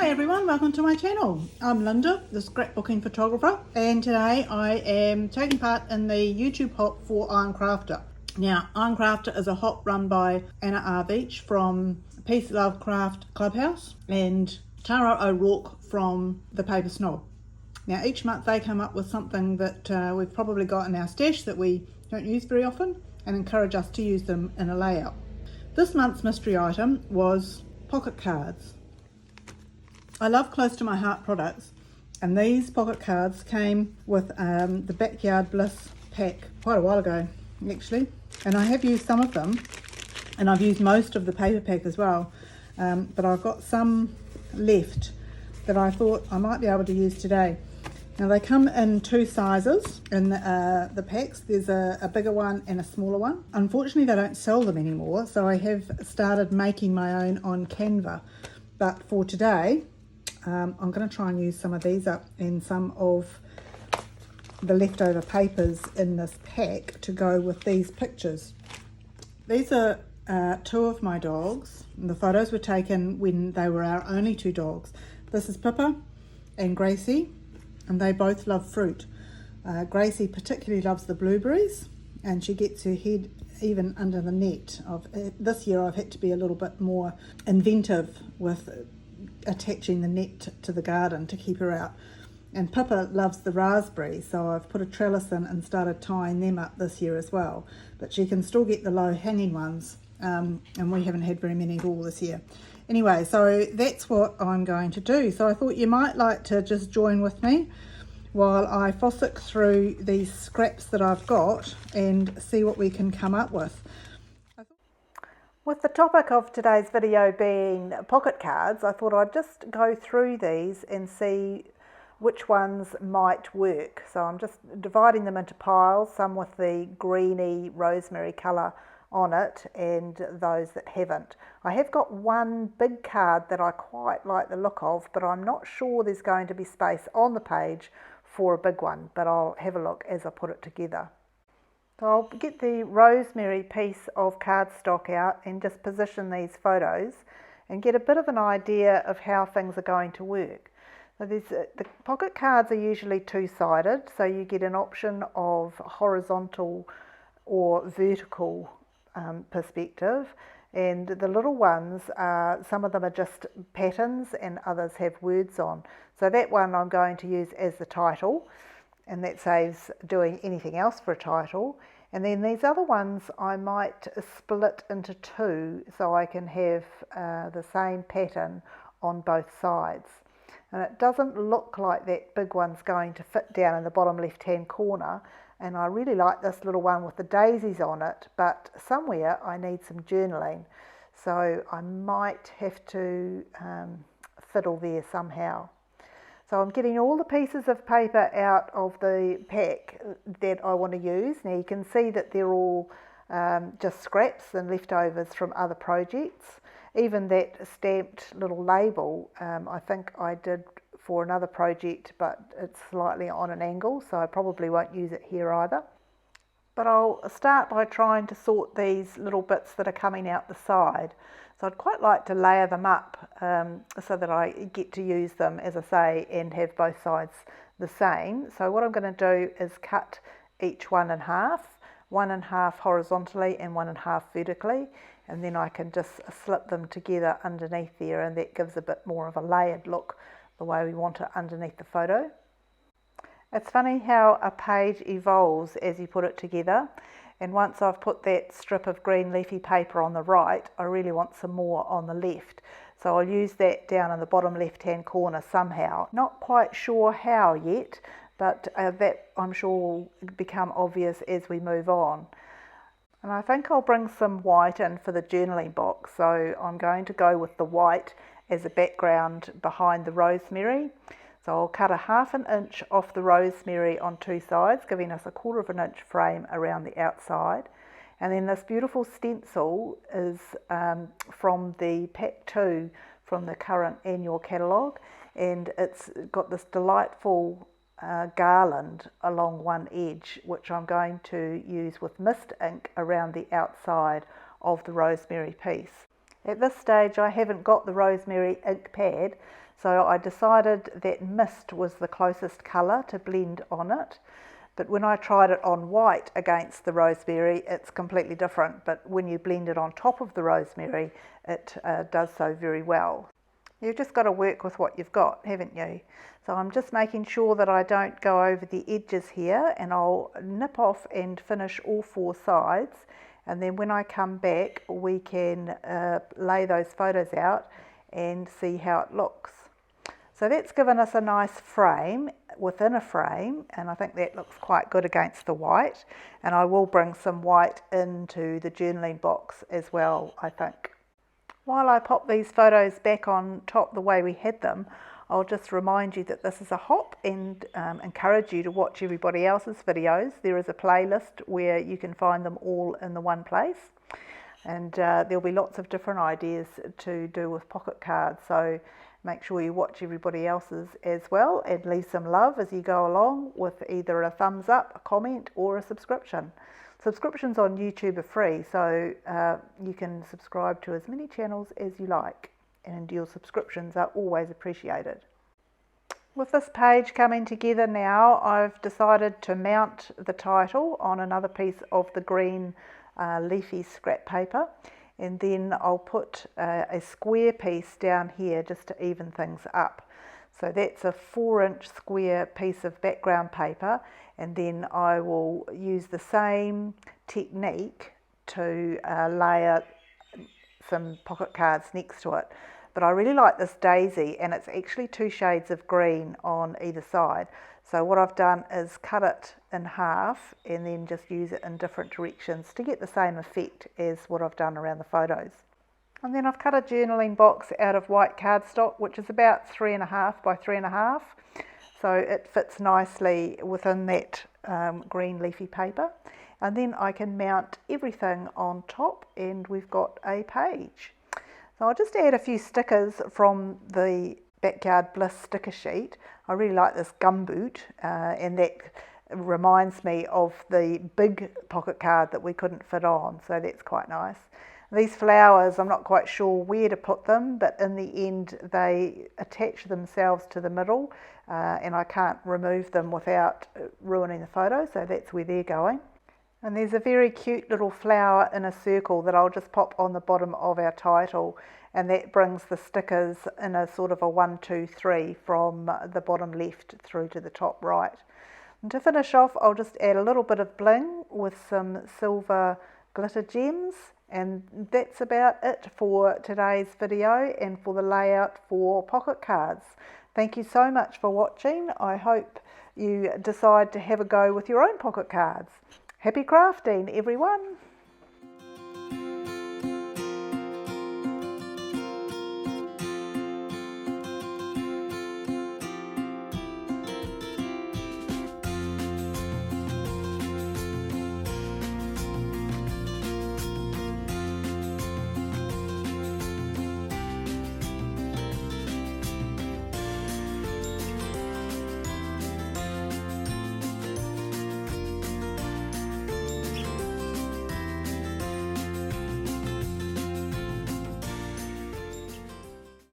Hi everyone, welcome to my channel. I'm Linda, the scrapbooking photographer, and today I am taking part in the YouTube hop for Iron Crafter. Now, Iron Crafter is a hop run by Anna R. Beach from Peace Love Craft Clubhouse and Tara O'Rourke from The Paper Snob. Now, each month they come up with something that we've probably got in our stash that we don't use very often and encourage us to use them in a layout. This month's mystery item was pocket cards. I love close to my heart products, and these pocket cards came with the Backyard Bliss pack quite a while ago actually, and I have used some of them and I've used most of the paper pack as well, but I've got some left that I thought I might be able to use today. Now they come in two sizes in the packs. There's a bigger one and a smaller one. Unfortunately they don't sell them anymore, so I have started making my own on Canva, but for today I'm going to try and use some of these up and some of the leftover papers in this pack to go with these pictures. These are two of my dogs, and the photos were taken when they were our only two dogs. This is Pippa and Gracie, and they both love fruit. Gracie particularly loves the blueberries, and she gets her head even under the net. This year I've had to be a little bit more inventive with attaching the net to the garden to keep her out. And Pippa loves the raspberries, so I've put a trellis in and started tying them up this year as well, but she can still get the low hanging ones, and we haven't had very many at all this year. Anyway, so that's what I'm going to do. So I thought you might like to just join with me while I fossick through these scraps that I've got and see what we can come up with. With the topic of today's video being pocket cards, I thought I'd just go through these and see which ones might work. So I'm just dividing them into piles, some with the greeny rosemary colour on it and those that haven't. I have got one big card that I quite like the look of, but I'm not sure there's going to be space on the page for a big one, but I'll have a look as I put it together. So I'll get the rosemary piece of cardstock out and just position these photos and get a bit of an idea of how things are going to work. So the pocket cards are usually two-sided, so you get an option of horizontal or vertical perspective, and the little ones, some of them are just patterns and others have words on. So that one I'm going to use as the title, and that saves doing anything else for a title. And then these other ones I might split into two so I can have the same pattern on both sides. And it doesn't look like that big one's going to fit down in the bottom left hand corner, and I really like this little one with the daisies on it, but somewhere I need some journaling, so I might have to fiddle there somehow. So I'm getting all the pieces of paper out of the pack that I want to use. Now you can see that they're all just scraps and leftovers from other projects. Even that stamped little label, I think I did for another project, but it's slightly on an angle, so I probably won't use it here either. But I'll start by trying to sort these little bits that are coming out the side. So I'd quite like to layer them up so that I get to use them, as I say, and have both sides the same. So what I'm going to do is cut each one in half horizontally and 1 1/2 vertically, and then I can just slip them together underneath there, and that gives a bit more of a layered look the way we want it underneath the photo. It's funny how a page evolves as you put it together, and once I've put that strip of green leafy paper on the right, I really want some more on the left. So I'll use that down in the bottom left hand corner somehow. Not quite sure how yet, but that I'm sure will become obvious as we move on. And I think I'll bring some white in for the journaling box, so I'm going to go with the white as a background behind the rosemary. So I'll cut a 1/2 inch off the rosemary on two sides, giving us a 1/4 inch frame around the outside. And then this beautiful stencil is from the pack 2 from the current annual catalogue, and it's got this delightful garland along one edge, which I'm going to use with mist ink around the outside of the rosemary piece. At this stage I haven't got the rosemary ink pad, So I decided that mist was the closest colour to blend on it. But when I tried it on white against the rosemary, it's completely different. But when you blend it on top of the rosemary, it does so very well. You've just got to work with what you've got, haven't you? So I'm just making sure that I don't go over the edges here, and I'll nip off and finish all 4 sides. And then when I come back, we can lay those photos out and see how it looks. So that's given us a nice frame within a frame, and I think that looks quite good against the white. And I will bring some white into the journaling box as well, I think. While I pop these photos back on top the way we had them, I'll just remind you that this is a hop, and encourage you to watch everybody else's videos. There is a playlist where you can find them all in the one place, and there'll be lots of different ideas to do with pocket cards, so make sure you watch everybody else's as well, and leave some love as you go along with either a thumbs up, a comment, or a subscription. Subscriptions on YouTube are free, so you can subscribe to as many channels as you like, and your subscriptions are always appreciated. With this page coming together now, I've decided to mount the title on another piece of the green leafy scrap paper, and then I'll put a square piece down here just to even things up. So that's a 4-inch square piece of background paper, and then I will use the same technique to layer some pocket cards next to it. But I really like this daisy, and it's actually 2 shades of green on either side. So what I've done is cut it in half and then just use it in different directions to get the same effect as what I've done around the photos. And then I've cut a journaling box out of white cardstock, which is about 3.5 by 3.5. So it fits nicely within that green leafy paper. And then I can mount everything on top, and we've got a page. So I'll just add a few stickers from the Backyard Bliss sticker sheet. I really like this gumboot, and that reminds me of the big pocket card that we couldn't fit on, so that's quite nice. These flowers, I'm not quite sure where to put them, but in the end they attach themselves to the middle, and I can't remove them without ruining the photo, so that's where they're going. And there's a very cute little flower in a circle that I'll just pop on the bottom of our title, and that brings the stickers in a sort of a 1, 2, 3 from the bottom left through to the top right. And to finish off, I'll just add a little bit of bling with some silver glitter gems. And that's about it for today's video and for the layout for pocket cards. Thank you so much for watching. I hope you decide to have a go with your own pocket cards. Happy crafting, everyone!